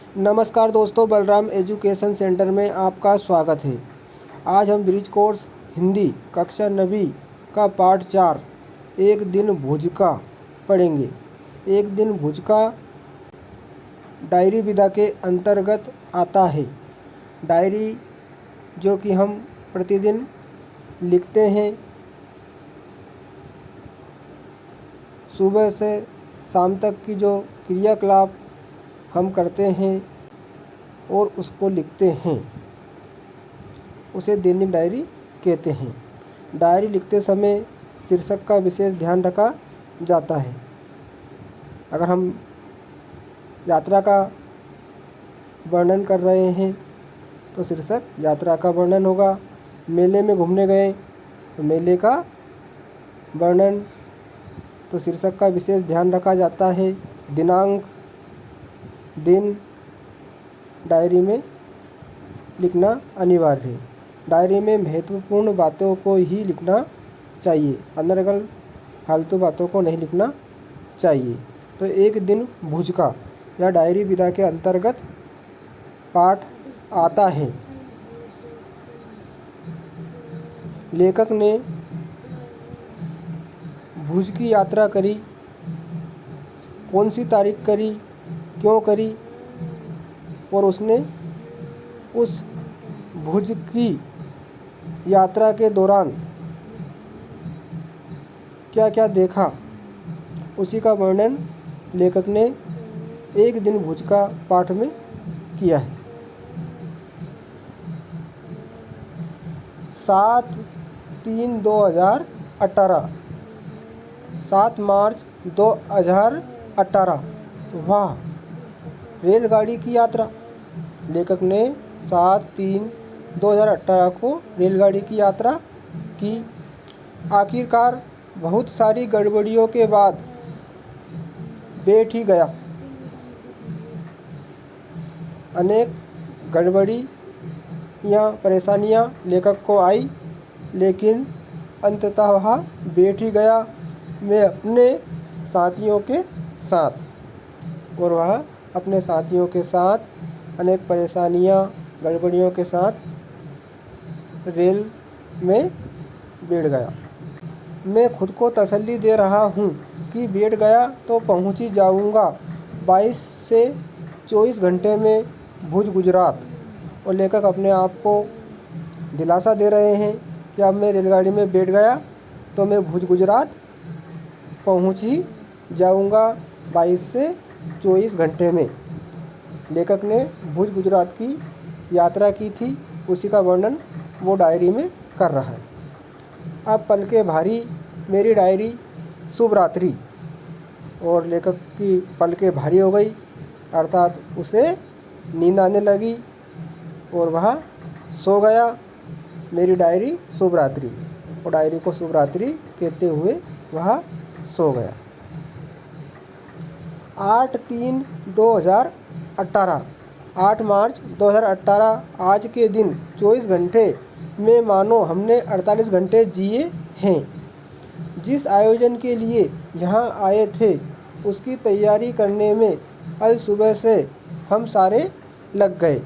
नमस्कार दोस्तों, Balram education centre में आपका स्वागत है। आज हम ब्रिज कोर्स हिंदी कक्षा 9वीं का पाठ 4 एक दिन भुजका पढ़ेंगे। एक दिन भुजका डायरी विधा के अंतर्गत आता है। डायरी जो कि हम प्रतिदिन लिखते हैं, सुबह से शाम तक की जो क्रियाकलाप हम करते हैं और उसको लिखते हैं, उसे दैनिक डायरी कहते हैं। डायरी लिखते समय शीर्षक का विशेष ध्यान रखा जाता है। अगर हम यात्रा का वर्णन कर रहे हैं तो शीर्षक यात्रा का वर्णन होगा। मेले में घूमने गए तो मेले का वर्णन, तो शीर्षक का विशेष ध्यान रखा जाता है। दिनांक, दिन डायरी में लिखना अनिवार्य है। डायरी में महत्वपूर्ण बातों को ही लिखना चाहिए, अनर्गल फालतू बातों को नहीं लिखना चाहिए। तो एक दिन भुजका या डायरी विधा के अंतर्गत पाठ आता है। लेखक ने भुज की यात्रा करी, कौन सी तारीख करी, क्यों करी, और उसने उस भुज की यात्रा के दौरान क्या क्या देखा, उसी का वर्णन लेखक ने एक दिन भुजका पाठ में किया है। 7/3/2018, 7 मार्च 2018। वाह, रेलगाड़ी की यात्रा। लेखक ने 7/3/2018 को रेलगाड़ी की यात्रा की। आखिरकार बहुत सारी गड़बड़ियों के बाद बैठ ही गया। अनेक गड़बड़ी या परेशानियां लेखक को आई, लेकिन अंततः वह बैठ ही गया मैं अपने साथियों के साथ। और वह अपने साथियों के साथ अनेक परेशानियां, गड़बड़ियों के साथ रेल में बैठ गया। मैं खुद को तसल्ली दे रहा हूँ कि बैठ गया तो पहुँच ही जाऊँगा 22 से 24 घंटे में भुज, गुजरात। और लेखक अपने आप को दिलासा दे रहे हैं कि अब मैं रेलगाड़ी में बैठ गया तो मैं भुज, गुजरात पहुँच ही जाऊँगा 22 से 24 घंटे में। लेखक ने भुज, गुजरात की यात्रा की थी, उसी का वर्णन वो डायरी में कर रहा है। अब पलके भारी, मेरी डायरी, शुभ रात्रि। और लेखक की पलकें भारी हो गई, अर्थात उसे नींद आने लगी और वह सो गया। मेरी डायरी, शुभ रात्रि। और डायरी को शुभ रात्रि कहते हुए वह सो गया। 8/3/2018, 8 मार्च 2018। आज के दिन 24 घंटे में मानो हमने 48 घंटे जिए हैं। जिस आयोजन के लिए यहाँ आए थे उसकी तैयारी करने में कल सुबह से हम सारे लग गए।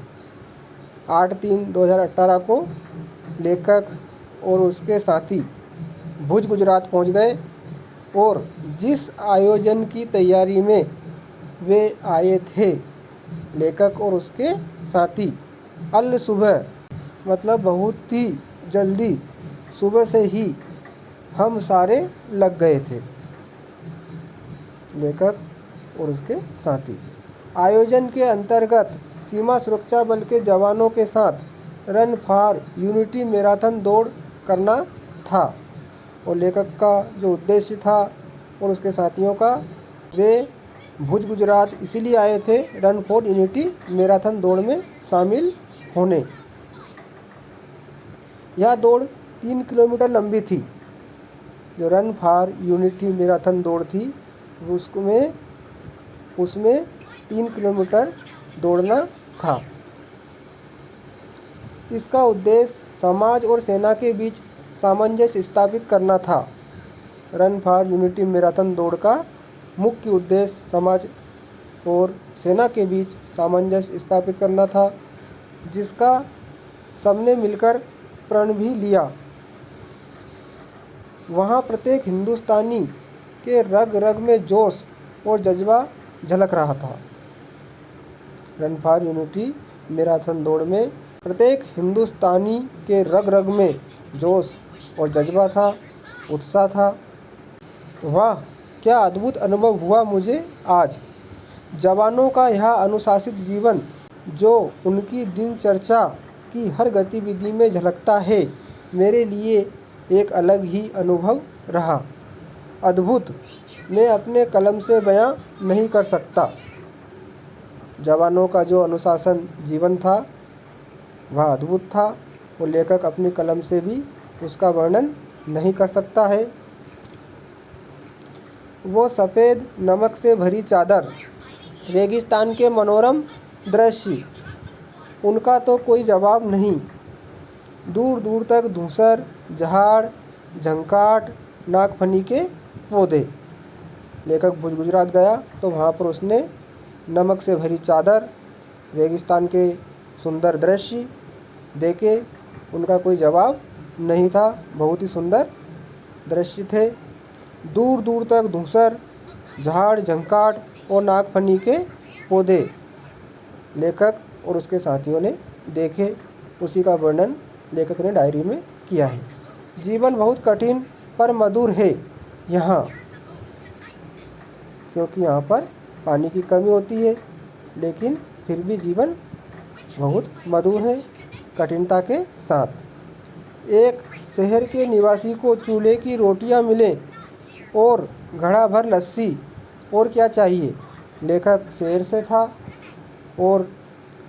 8/3/2018 को लेखक और उसके साथी भुज, गुजरात पहुँच गए और जिस आयोजन की तैयारी में वे आए थे, लेखक और उसके साथी, अल सुबह मतलब बहुत ही जल्दी, सुबह से ही हम सारे लग गए थे, लेखक और उसके साथी। आयोजन के अंतर्गत सीमा सुरक्षा बल के जवानों के साथ रन फॉर यूनिटी मैराथन दौड़ करना था। और लेखक का जो उद्देश्य था और उसके साथियों का, वे भुज, गुजरात इसीलिए आए थे रन फॉर यूनिटी मैराथन दौड़ में शामिल होने। यह दौड़ 3 किलोमीटर लंबी थी। जो रन फॉर यूनिटी मैराथन दौड़ थी उसमें 3 किलोमीटर दौड़ना था। इसका उद्देश्य समाज और सेना के बीच सामंजस्य स्थापित करना था। रन फॉर यूनिटी मैराथन दौड़ का मुख्य उद्देश्य समाज और सेना के बीच सामंजस्य स्थापित करना था, जिसका सबने मिलकर प्रण भी लिया। वहाँ प्रत्येक हिंदुस्तानी के रग रग में जोश और जज्बा झलक रहा था। रन फॉर यूनिटी मैराथन दौड़ में प्रत्येक हिंदुस्तानी के रग रग में जोश और जज्बा था, उत्साह था। वाह, क्या अद्भुत अनुभव हुआ मुझे आज। जवानों का यह अनुशासित जीवन जो उनकी दिनचर्या की हर गतिविधि में झलकता है, मेरे लिए एक अलग ही अनुभव रहा। अद्भुत, मैं अपने कलम से बयां नहीं कर सकता। जवानों का जो अनुशासन जीवन था वह अद्भुत था और लेखक अपनी कलम से भी उसका वर्णन नहीं कर सकता है। वो सफ़ेद नमक से भरी चादर, रेगिस्तान के मनोरम दृश्य, उनका तो कोई जवाब नहीं। दूर दूर तक धूसर, झाड़, झंकाट, नागफनी के पौधे। लेखक भुज गुजरात गया तो वहाँ पर उसने नमक से भरी चादर, रेगिस्तान के सुंदर दृश्य देखे। उनका कोई जवाब नहीं था, बहुत ही सुंदर दृश्य थे। दूर दूर तक धूसर, झाड़, झंकाट और नागफनी के पौधे लेखक और उसके साथियों ने देखे। उसी का वर्णन लेखक ने डायरी में किया है। जीवन बहुत कठिन पर मधुर है यहाँ, क्योंकि यहाँ पर पानी की कमी होती है, लेकिन फिर भी जीवन बहुत मधुर है कठिनता के साथ। एक शहर के निवासी को चूल्हे की रोटियाँ मिले और घड़ा भर लस्सी, और क्या चाहिए। लेखक शहर से था और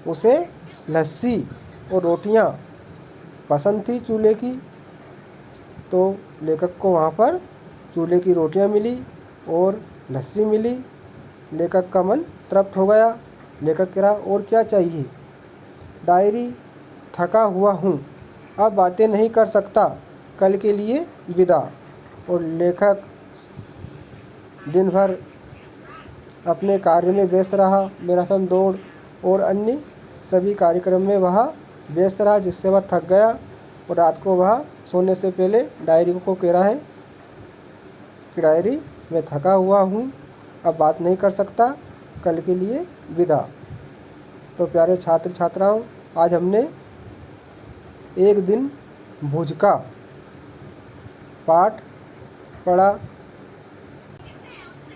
उसे लस्सी और रोटियाँ पसंद थी चूल्हे की, तो लेखक को वहाँ पर चूल्हे की रोटियाँ मिली और लस्सी मिली। लेखक का मन तृप्त हो गया। लेखक कह रहा और क्या चाहिए। डायरी, थका हुआ हूँ, अब बातें नहीं कर सकता, कल के लिए विदा। और लेखक दिन भर अपने कार्य में व्यस्त रहा। मैराथन दौड़ और अन्य सभी कार्यक्रम में वह व्यस्त रहा, जिससे वह थक गया और रात को वह सोने से पहले डायरी को कह रहा है कि डायरी, मैं थका हुआ हूँ, अब बात नहीं कर सकता, कल के लिए विदा। तो प्यारे छात्र छात्राओं, आज हमने एक दिन भुज का पाठ पढ़ा।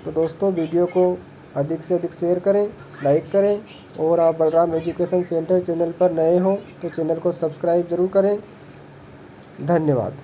तो दोस्तों, वीडियो को अधिक से अधिक शेयर करें, लाइक करें, और आप बलराम एजुकेशन सेंटर चैनल पर नए हो तो चैनल को सब्सक्राइब ज़रूर करें। धन्यवाद।